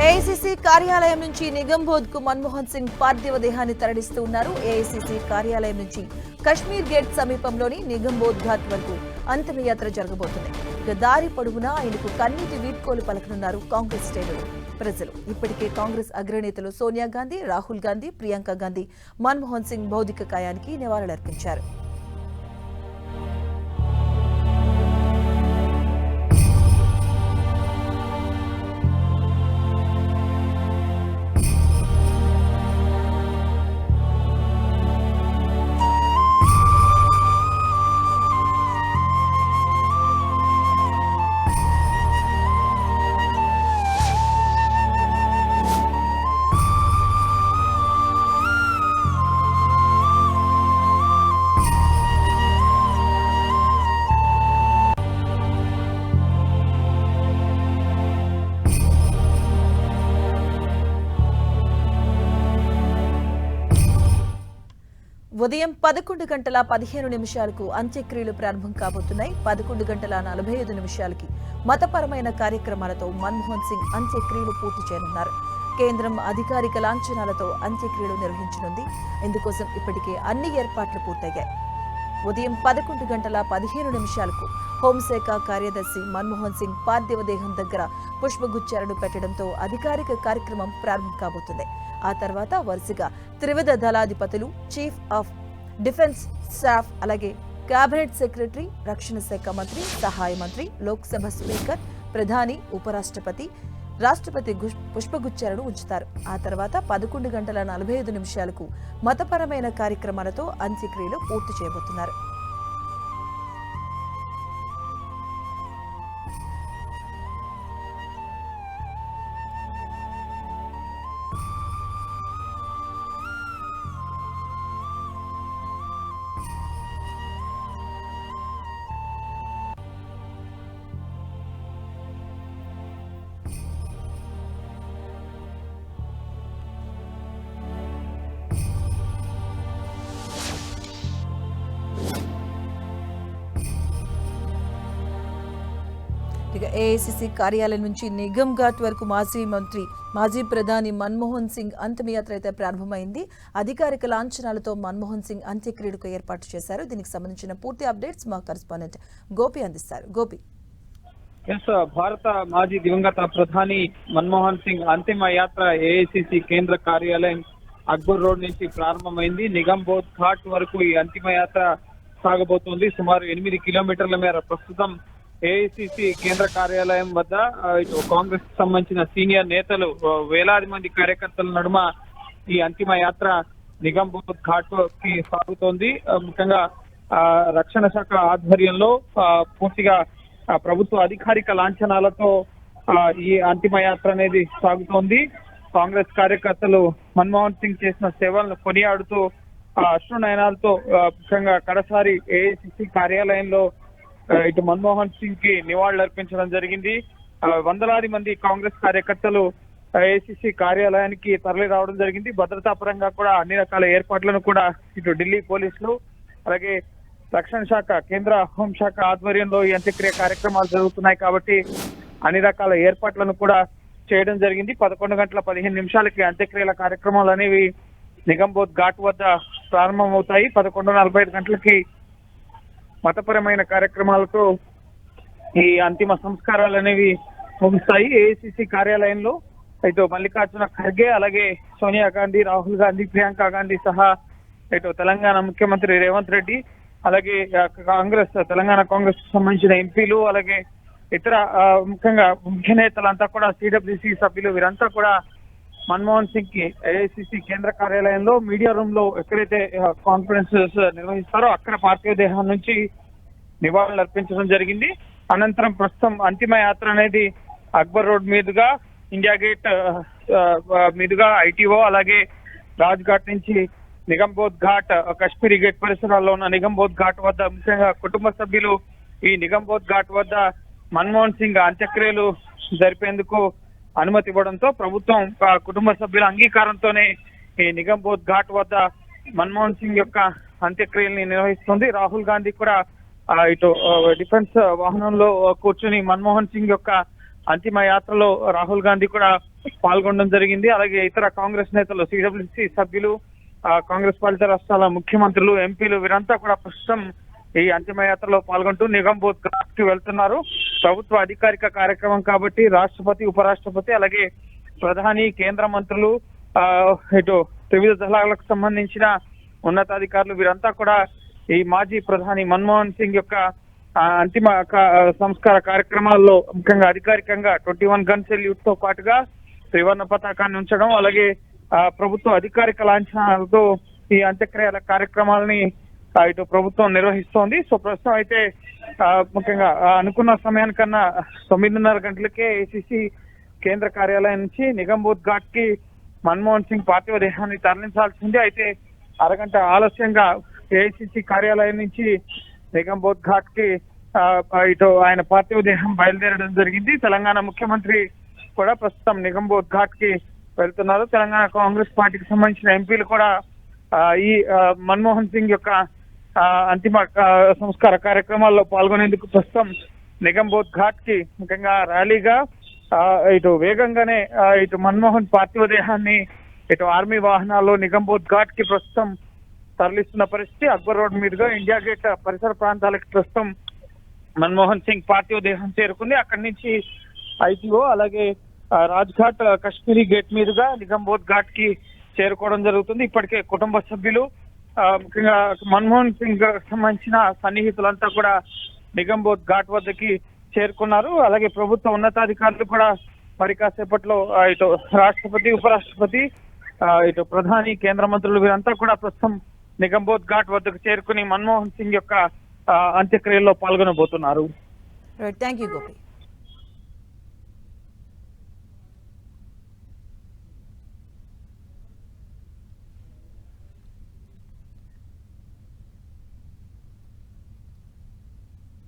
AICC కార్యాలయం నుంచి నిగంబోధ్ కు మన్మోహన్ సింగ్ పార్థివ దేహాన్ని తరలిస్తూ ఉన్నారు. ఏఐసీసీ కార్యాలయం నుంచి కశ్మీర్ గేట్ సమీపంలోని నిగంబోధ్ ఘాట్ వరకు అంతిమయాత్ర జరగబోతుంది. ఇక దారి పొడవునా ఆయనకు కన్నీటి వీడ్కోలు పలకనున్నారు కాంగ్రెస్ శ్రేణులు. ప్రజలు ఇప్పటికే కాంగ్రెస్ అగ్రనేతలు సోనియా గాంధీ, రాహుల్ గాంధీ, ప్రియాంక గాంధీ మన్మోహన్ సింగ్ భౌతిక కాయానికి నివాళులర్పించారు. ఉదయం 11:15 అంత్యక్రియలు ప్రారంభం కాబోతున్నాయి. 11:45 మతపరమైన కార్యక్రమాలతో మన్మోహన్ సింగ్ అంత్యక్రియలు పూర్తి చేయనున్నారు. కేంద్రం అధికారిక లాంఛనాలతో అంత్యక్రియలు నిర్వహించనుంది. ఇందుకోసం ఇప్పటికే అన్ని ఏర్పాట్లు పూర్తయ్యాయి. ఉదయం 11:15 హోంశాఖ కార్యదర్శి మన్మోహన్ సింగ్ పార్థివ దేహం దగ్గర పుష్పగుచ్చాలను పెట్టడంతో అధికారిక కార్యక్రమం ప్రారంభం కాబోతుంది. ఆ తర్వాత వరుసగా త్రివిధ దళాధిపతులు, చీఫ్ ఆఫ్ డిఫెన్స్ స్టాఫ్, అలాగే కేబినెట్ సెక్రటరీ, రక్షణ శాఖ మంత్రి, సహాయ మంత్రి, లోక్సభ స్పీకర్, ప్రధాని, ఉపరాష్ట్రపతి, రాష్ట్రపతి పుష్పగుచ్చాలను ఉంచుతారు. ఆ తర్వాత 11:45 మతపరమైన కార్యక్రమాలతో అంత్యక్రియలు పూర్తి చేయబోతున్నారు. ఇక ఏఐసీసీ కార్యాలయం నుంచి నిగమ్ ఘాట్ వరకు మాజీ ప్రధాని మన్మోహన్ సింగ్ అంతిమయాత్ర అయితే ప్రారంభమైంది. అధికారిక లాంఛనాలతో మన్మోహన్ సింగ్ అంత్యక్రియలకు ఏర్పాటు చేశారు. దీనికి సంబంధించిన పూర్తి అప్డేట్స్ మా కరెస్పాండెంట్ గోపి అందిస్తారు. గోపి, భారత మాజీ దివంగత ప్రధాని మన్మోహన్ సింగ్ అంతిమ యాత్ర ఏఐసీసీ కేంద్ర కార్యాలయం అక్బర్ రోడ్ నుంచి ప్రారంభమైంది. నిగంబోధ్ ఘాట్ వరకు ఈ అంతిమ యాత్ర సాగబోతోంది. సుమారు 8 కిలోమీటర్ల మేర ప్రస్తుతం ఏఐసీసీ కేంద్ర కార్యాలయం వద్ద ఇటు కాంగ్రెస్ కు సంబంధించిన సీనియర్ నేతలు, వేలాది మంది కార్యకర్తల నడుమ ఈ అంతిమ యాత్ర నిగంబోధ్ ఘాట్ కి సాగుతోంది. ముఖ్యంగా రక్షణ శాఖ ఆధ్వర్యంలో పూర్తిగా ప్రభుత్వ అధికారిక లాంఛనాలతో ఈ అంతిమ యాత్ర అనేది సాగుతోంది. కాంగ్రెస్ కార్యకర్తలు మన్మోహన్ సింగ్ చేసిన సేవలను కొనియాడుతూ అశ్రునయనాలతో ముఖ్యంగా కడసారి ఏఐసీసీ కార్యాలయంలో ఇటు మన్మోహన్ సింగ్ కి నివాళులు అర్పించడం జరిగింది. వందలాది మంది కాంగ్రెస్ కార్యకర్తలు ఏఐసీసీ కార్యాలయానికి తరలి రావడం జరిగింది. భద్రతా పరంగా కూడా అన్ని రకాల ఏర్పాట్లను కూడా ఇటు ఢిల్లీ పోలీసులు, అలాగే రక్షణ శాఖ, కేంద్ర హోంశాఖ ఆధ్వర్యంలో ఈ అంత్యక్రియ కార్యక్రమాలు జరుగుతున్నాయి కాబట్టి అన్ని రకాల ఏర్పాట్లను కూడా చేయడం జరిగింది. 11:15 అంత్యక్రియల కార్యక్రమాలు అనేవి నిగంబోధ్ ఘాట్ వద్ద ప్రారంభమవుతాయి. 11:45 మతపరమైన కార్యక్రమాలతో ఈ అంతిమ సంస్కారాలు అనేవి ముగుస్తాయి. ఏఐసీసీ కార్యాలయంలో ఇటు మల్లికార్జున ఖర్గే, అలాగే సోనియా గాంధీ, రాహుల్ గాంధీ, ప్రియాంక గాంధీ సహా ఇటు తెలంగాణ ముఖ్యమంత్రి రేవంత్ రెడ్డి, అలాగే తెలంగాణ కాంగ్రెస్ కు సంబంధించిన ఎంపీలు, అలాగే ఇతర ముఖ్యంగా ముఖ్య నేతలంతా కూడా, సిడబ్ల్యూసీ సభ్యులు, వీరంతా కూడా మన్మోహన్ సింగ్ కి ఏఐసీసీ కేంద్ర కార్యాలయంలో మీడియా రూమ్ లో ఎక్కడైతే కాన్ఫరెన్సెస్ నిర్వహిస్తారో అక్కడ పార్థివ దేహం నుంచి నివాళులు అర్పించడం జరిగింది. అనంతరం ప్రస్తుతం అంతిమ యాత్ర అనేది అక్బర్ రోడ్ మీదుగా, ఇండియా గేట్ మీదుగా ఐటీఓ, అలాగే రాజ్ ఘాట్ నుంచి నిగంబోధ్ ఘాట్, కశ్మీరీ గేట్ పరిసరాల్లో ఉన్న నిగంబోధ్ ఘాట్ వద్ద ముఖ్యంగా కుటుంబ సభ్యులు ఈ నిగంబోధ్ ఘాట్ వద్ద మన్మోహన్ సింగ్ అంత్యక్రియలు జరిపేందుకు అనుమతి ఇవ్వడంతో ప్రభుత్వం కుటుంబ సభ్యుల అంగీకారంతోనే ఈ నిగంబోధ్ ఘాట్ వద్ద మన్మోహన్ సింగ్ యొక్క అంత్యక్రియల్ని నిర్వహిస్తుంది. రాహుల్ గాంధీ కూడా ఇటు డిఫెన్స్ వాహనంలో కూర్చుని మన్మోహన్ సింగ్ యొక్క అంతిమ యాత్రలో రాహుల్ గాంధీ కూడా పాల్గొనడం జరిగింది. అలాగే ఇతర కాంగ్రెస్ నేతలు, సిడబ్ల్యూసీ సభ్యులు, కాంగ్రెస్ పాలిత రాష్ట్రాల ముఖ్యమంత్రులు, ఎంపీలు వీరంతా కూడా ప్రస్తుతం ఈ అంతిమ యాత్రలో పాల్గొంటూ నిగంబోధ్ ఘాట్ కి వెళ్తున్నారు. ప్రభుత్వ అధికారిక కార్యక్రమం కాబట్టి రాష్ట్రపతి, ఉపరాష్ట్రపతి, అలాగే ప్రధాని, కేంద్ర మంత్రులు, ఇటు త్రివిధ దళాలకు సంబంధించిన ఉన్నతాధికారులు వీరంతా కూడా ఈ మాజీ ప్రధాని మన్మోహన్ సింగ్ యొక్క అంతిమ సంస్కార కార్యక్రమాల్లో ముఖ్యంగా అధికారికంగా 21 గన్ సెల్యూట్ తో పాటుగా త్రివర్ణ పతాకాన్ని ఉంచడం, అలాగే ప్రభుత్వ అధికారిక లాంఛనాలతో ఈ అంత్యక్రియల కార్యక్రమాలని ఇటు ప్రభుత్వం నిర్వహిస్తోంది. సో ప్రస్తుతం అయితే ముఖ్యంగా అనుకున్న సమయానికన్నా 9:30 గంటలకే ఏఐసిసి కేంద్ర కార్యాలయం నుంచి నిగంబోధ్ ఘాట్ కి మన్మోహన్ సింగ్ పార్థివ దేహాన్ని తరలించాల్సింది. అయితే అరగంట ఆలస్యంగా ఏఐసిసి కార్యాలయం నుంచి నిగంబోధ్ ఘాట్ కి ఇటు ఆయన పార్థివ దేహం బయలుదేరడం జరిగింది. తెలంగాణ ముఖ్యమంత్రి కూడా ప్రస్తుతం నిగంబోధ్ ఘాట్ కి వెళ్తున్నారు. తెలంగాణ కాంగ్రెస్ పార్టీకి సంబంధించిన ఎంపీలు కూడా ఈ మన్మోహన్ సింగ్ యొక్క అంతిమ సంస్కార కార్యక్రమాల్లో పాల్గొనేందుకు ప్రస్తుతం నిగంబోధ్ ఘాట్ కి ముఖ్యంగా ర్యాలీగా ఇటు వేగంగానే ఇటు మన్మోహన్ పార్థివ దేహాన్ని ఇటు ఆర్మీ వాహనాల్లో నిగంబోధ్ ఘాట్ కి ప్రస్తుతం తరలిస్తున్న పరిస్థితి. అక్బర్ రోడ్ మీదుగా ఇండియా గేట్ పరిసర ప్రాంతాలకు ప్రస్తుతం మన్మోహన్ సింగ్ పార్థివ దేహం చేరుకుంది. అక్కడి నుంచి ఐటీఓ అలాగే రాజ్ఘాట్ కశ్మీరీ గేట్ మీదుగా నిగంబోధ్ ఘాట్ కి చేరుకోవడం జరుగుతుంది. ఇప్పటికే కుటుంబ సభ్యులు, ముఖ్యంగా మన్మోహన్ సింగ్ సంబంధించిన సన్నిహితులంతా కూడా నిగంబోధ్ ఘాట్ వద్దకి చేరుకున్నారు. అలాగే ప్రభుత్వ ఉన్నతాధికారులు కూడా మరి కాసేపట్లో ఇటు రాష్ట్రపతి, ఉపరాష్ట్రపతి, ఇటు ప్రధాని, కేంద్ర మంత్రులు వీరంతా కూడా ప్రస్తుతం నిగంబోధ్ ఘాట్ వద్దకు చేరుకుని మన్మోహన్ సింగ్ యొక్క అంత్యక్రియల్లో పాల్గొనబోతున్నారు. Thank you Gopi.